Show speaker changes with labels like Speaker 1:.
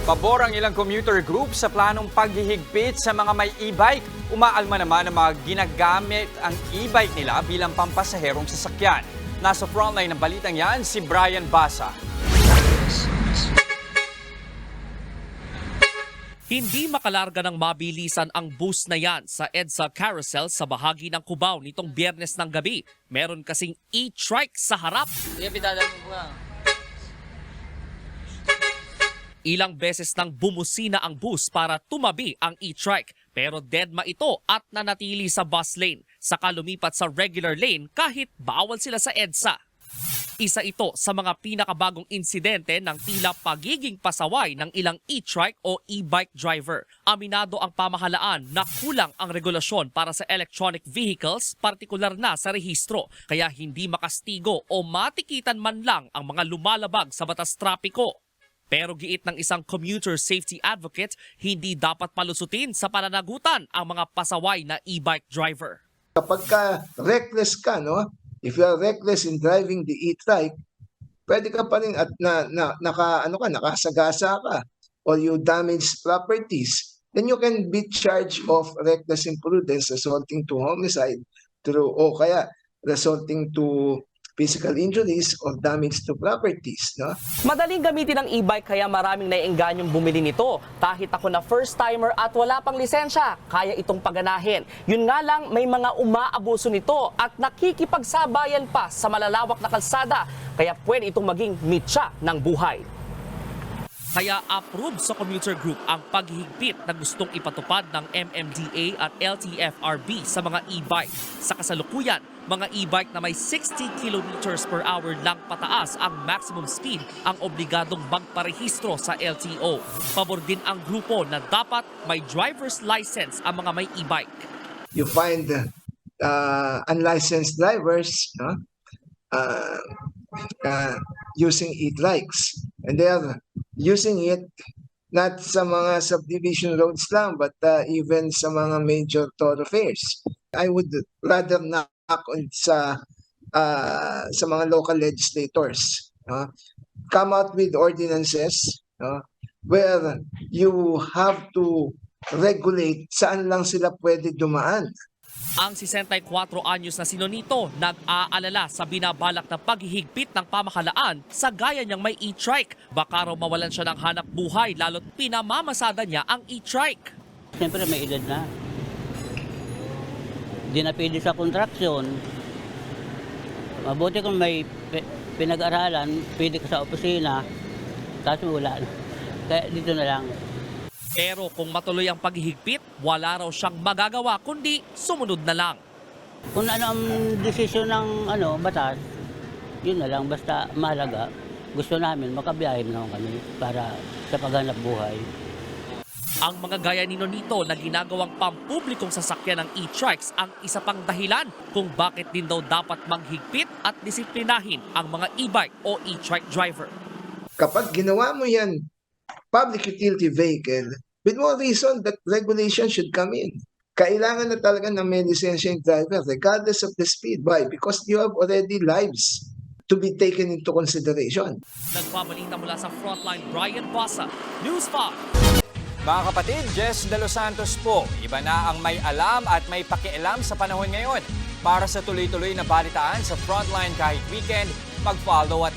Speaker 1: Pabor ang ilang commuter group sa planong paghihigpit sa mga may e-bike. Umaalma naman ang mga ginagamit ang e-bike nila bilang pampasaherong sasakyan. Nasa frontline ng balitang yan si Brian Basa.
Speaker 2: Hindi makalarga ng mabilisan ang bus na yan sa EDSA Carousel sa bahagi ng Cubao nitong Biyernes ng gabi. Meron kasing e-trike sa harap. Ilang beses nang bumusina ang bus para tumabi ang e-trike pero deadma ito at nanatili sa bus lane. Saka lumipat sa regular lane kahit bawal sila sa EDSA. Isa ito sa mga pinakabagong insidente ng tila pagiging pasaway ng ilang e-trike o e-bike driver. Aminado ang pamahalaan na kulang ang regulasyon para sa electronic vehicles, partikular na sa rehistro. Kaya hindi makastigo o matikitan man lang ang mga lumalabag sa batas trapiko. Pero giit ng isang commuter safety advocate, hindi dapat palusutin sa pananagutan ang mga pasaway na e-bike driver.
Speaker 3: Kapag reckless ka, no? If you are reckless in driving the e-trike, pwede ka pa rin at nakasagasa ka or you damage properties, then you can be charged of reckless imprudence resulting to homicide o kaya resulting to physical injuries or damage to properties, no?
Speaker 4: Madaling gamitin ang e-bike kaya maraming naiengganyong bumili nito. Kahit ako na first-timer at wala pang lisensya, kaya itong paganahin. Yun nga lang, may mga umaabuso nito at nakikipagsabayan pa sa malalawak na kalsada. Kaya pwede itong maging mitsa ng buhay.
Speaker 2: Kaya approve sa commuter group ang paghihigpit na gustong ipatupad ng MMDA at LTFRB sa mga e-bike. Sa kasalukuyan, mga e-bike na may 60 kilometers per hour lang pataas ang maximum speed ang obligadong magparehistro sa LTO. Pabor din ang grupo na dapat may driver's license ang mga may e-bike.
Speaker 3: You find unlicensed drivers, no? Using e-trikes, and they are using it not sa mga subdivision roads lang but even sa mga major thoroughfares. I would rather knock on sa mga local legislators, come out with ordinances where you have to regulate saan lang sila pwede dumaan.
Speaker 2: Ang 64 anyos na sinonito nag-aalala sa binabalak na paghihigpit ng pamahalaan sa gaya niyang may e-trike. Baka raw mawalan siya ng hanap buhay lalo't pinamamasada niya ang e-trike.
Speaker 5: Siyempre may edad na. Hindi na pwede sa kontraksyon. Mabuti kung may pinag-aralan, pwede ka sa opisina, tapos wala na. Kaya dito na lang.
Speaker 2: Pero kung matuloy ang paghihigpit, wala raw siyang magagawa kundi sumunod na lang.
Speaker 5: Kung ano ang desisyon ng batas, yun na lang. Basta mahalaga, gusto namin makabiyahe naman kami para sa paghanap buhay.
Speaker 2: Ang mga gaya ni Nonito na ginagawang pampublikong sasakyan ng e-trikes ang isa pang dahilan kung bakit din daw dapat maghigpit at disiplinahin ang mga e-bike o e-trike driver.
Speaker 3: Kapag ginawa mo yan, public utility vehicle, with more reason that regulation should come in. Kailangan na talaga ng may lisensya yung driver regardless of the speed. Why? Because you have already lives to be taken into consideration.
Speaker 2: Nagpabalita mula sa Frontline, Brian Basa, News 5.
Speaker 1: Mga kapatid, Jess De Los Santos po. Iba na ang may alam at may pakialam sa panahon ngayon. Para sa tuloy-tuloy na balitaan sa Frontline kahit weekend, mag-follow at